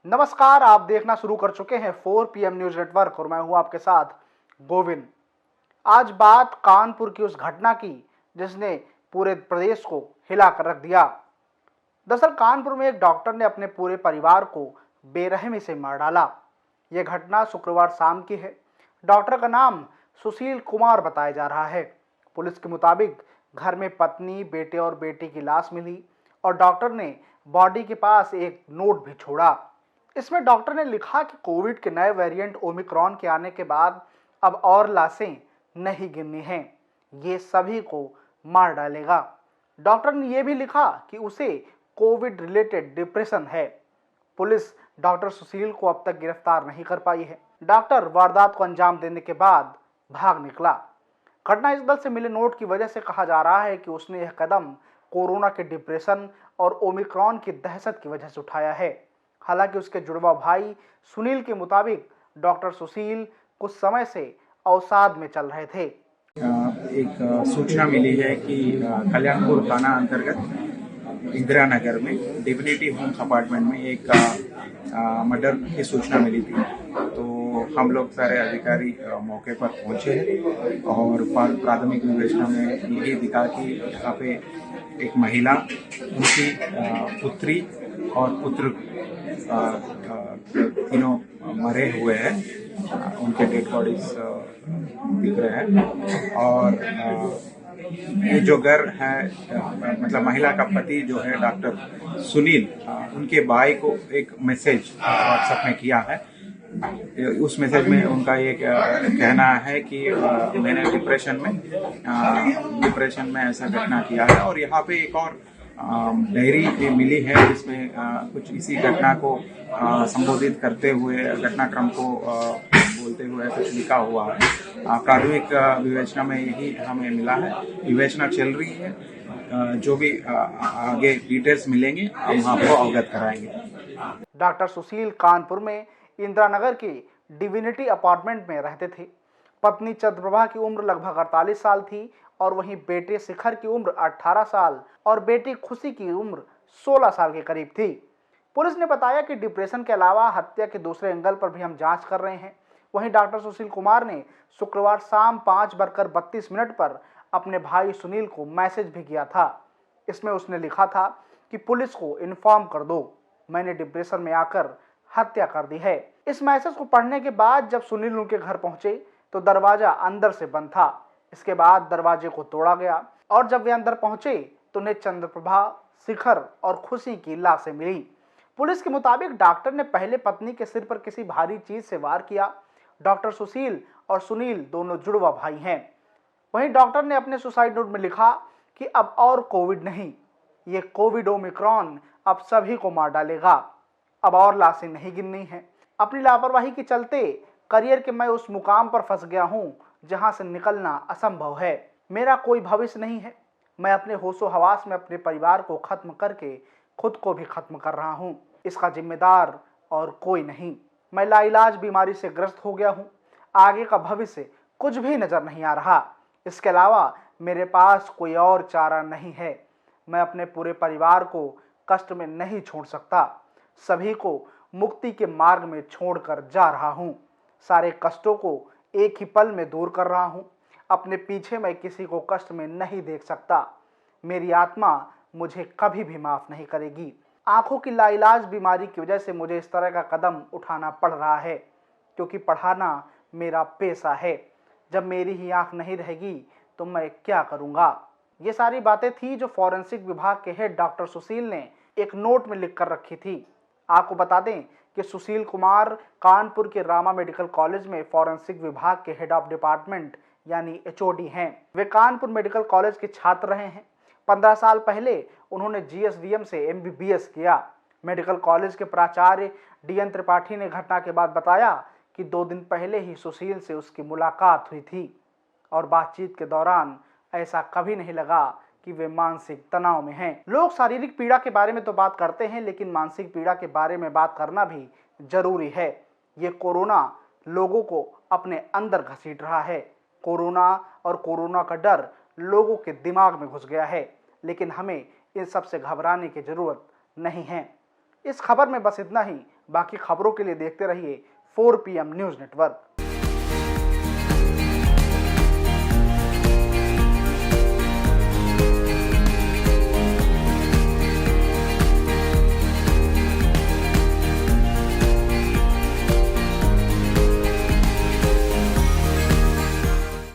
नमस्कार, आप देखना शुरू कर चुके हैं 4 PM न्यूज नेटवर्क और मैं हूं आपके साथ गोविंद। आज बात कानपुर की उस घटना की जिसने पूरे प्रदेश को हिला कर रख दिया। दरअसल कानपुर में एक डॉक्टर ने अपने पूरे परिवार को बेरहमी से मार डाला। यह घटना शुक्रवार शाम की है। डॉक्टर का नाम सुशील कुमार बताया जा रहा है। पुलिस के मुताबिक घर में पत्नी, बेटे और बेटी की लाश मिली और डॉक्टर ने बॉडी के पास एक नोट भी छोड़ा। इसमें डॉक्टर ने लिखा कि कोविड के नए वेरिएंट ओमिक्रॉन के आने के बाद अब और लाशें नहीं गिननी हैं, ये सभी को मार डालेगा। डॉक्टर ने यह भी लिखा कि उसे कोविड रिलेटेड डिप्रेशन है। पुलिस डॉक्टर सुशील को अब तक गिरफ्तार नहीं कर पाई है। डॉक्टर वारदात को अंजाम देने के बाद भाग निकला। घटना स्थल से मिले नोट की वजह से कहा जा रहा है कि उसने यह कदम कोरोना के डिप्रेशन और ओमिक्रॉन की दहशत की वजह से उठाया है। हालांकि उसके जुड़वा भाई सुनील के मुताबिक डॉक्टर सुशील कुछ समय से अवसाद में चल रहे थे। एक सूचना मिली है कि कल्याणपुर थाना अंतर्गत इंदिरा नगर में डिविनिटी होम्स अपार्टमेंट में एक मर्डर की सूचना मिली थी। तो हम लोग सारे अधिकारी मौके पर पहुंचे हैं और प्राथमिक विवेचना में यही दिखा कि यहाँ पे एक महिला, उनकी पुत्री और पुत्र तीनों मरे हुए हैं। उनके डेड बॉडीज दिख रहे हैं और ये जो घर है, मतलब महिला का पति जो है डॉक्टर सुनील, उनके भाई को एक मैसेज व्हाट्सएप में किया है। उस मैसेज में उनका ये कहना है कि मैंने डिप्रेशन में ऐसा घटना किया है। और यहाँ पे एक और डायरी भी मिली है जिसमें कुछ इसी घटना को संबोधित करते हुए, घटनाक्रम को बोलते हुए कुछ लिखा हुआ है। प्राथमिक विवेचना में यही हमें मिला है। विवेचना चल रही है। जो भी आगे डिटेल्स मिलेंगे हम आपको अवगत कराएंगे। डॉक्टर सुशील कानपुर में इंदिरा नगर के डिविनिटी अपार्टमेंट में रहते थे। पत्नी चंद्रप्रभा की उम्र लगभग 48 साल थी और वहीं बेटे शिखर की उम्र 18 साल और बेटी खुशी की उम्र 16 साल के करीब थी। पुलिस ने बताया कि डिप्रेशन के अलावा हत्या के दूसरे एंगल पर भी हम जांच कर रहे हैं। वहीं डॉक्टर सुशील कुमार ने शुक्रवार शाम 5:32 पर अपने भाई सुनील को मैसेज भी किया था। इसमें उसने लिखा था कि पुलिस को इन्फॉर्म कर दो, मैंने डिप्रेशन में आकर हत्या कर दी है। इस मैसेज को पढ़ने के बाद जब सुनील उनके घर पहुंचे तो दरवाजा अंदर से बंद था। इसके बाद दरवाजे को तोड़ा गया और जब वे अंदर पहुंचे तो उन्हें चंद्रप्रभा, शिखर और खुशी की लाशें मिली। पुलिस के मुताबिक डॉक्टर ने पहले पत्नी के सिर पर किसी भारी चीज से वार किया। डॉक्टर सुशील और सुनील दोनों जुड़वा भाई हैं। वहीं डॉक्टर ने अपने सुसाइड नोट में लिखा कि अब और कोविड नहीं, ये कोविड ओमिक्रॉन अब सभी को मार डालेगा। अब और लाशें नहीं गिननी है। अपनी लापरवाही के चलते करियर के मैं उस मुकाम पर फंस गया हूं जहां से निकलना असंभव है। मेरा कोई भविष्य नहीं है। मैं अपने होशो हवास में अपने परिवार को खत्म करके खुद को भी खत्म कर रहा हूं। इसका जिम्मेदार और कोई नहीं। मैं लाइलाज बीमारी से ग्रस्त हो गया हूं। आगे का भविष्य कुछ भी नजर नहीं आ रहा। इसके अलावा मेरे पास कोई और चारा नहीं है। मैं अपने पूरे परिवार को कष्ट में नहीं छोड़ सकता। सभी को मुक्ति के मार्ग में छोड़कर जा रहा हूं। सारे कष्टों को एक ही पल में दूर कर रहा हूं। अपने पीछे मैं किसी को कष्ट में नहीं देख सकता। मेरी आत्मा मुझे कभी भी माफ नहीं करेगी। आंखों की लाइलाज बीमारी की वजह से मुझे इस तरह का कदम उठाना पड़ रहा है क्योंकि पढ़ाना मेरा पेशा है। जब मेरी ही आंख नहीं रहेगी तो मैं क्या करूंगा। ये सारी बातें थी जो फॉरेंसिक विभाग के हेड डॉक्टर सुशील ने एक नोट में लिख कर रखी थी। आपको बता दें कि सुशील कुमार कानपुर के रामा मेडिकल कॉलेज में फॉरेंसिक विभाग के हेड ऑफ डिपार्टमेंट यानी HOD हैं। वे कानपुर मेडिकल कॉलेज के छात्र रहे हैं। 15 साल पहले उन्होंने GSVM से MBBS किया। मेडिकल कॉलेज के प्राचार्य DN त्रिपाठी ने घटना के बाद बताया कि 2 दिन पहले ही सुशील से उसकी मुलाकात हुई थी और बातचीत के दौरान ऐसा कभी नहीं लगा कि वे मानसिक तनाव में हैं। लोग शारीरिक पीड़ा के बारे में तो बात करते हैं, लेकिन मानसिक पीड़ा के बारे में बात करना भी जरूरी है। ये कोरोना लोगों को अपने अंदर घसीट रहा है। कोरोना और कोरोना का डर लोगों के दिमाग में घुस गया है, लेकिन हमें इन सब से घबराने की जरूरत नहीं है। इस खबर में बस इतना ही। बाकी खबरों के लिए देखते रहिए 4 PM न्यूज नेटवर्क।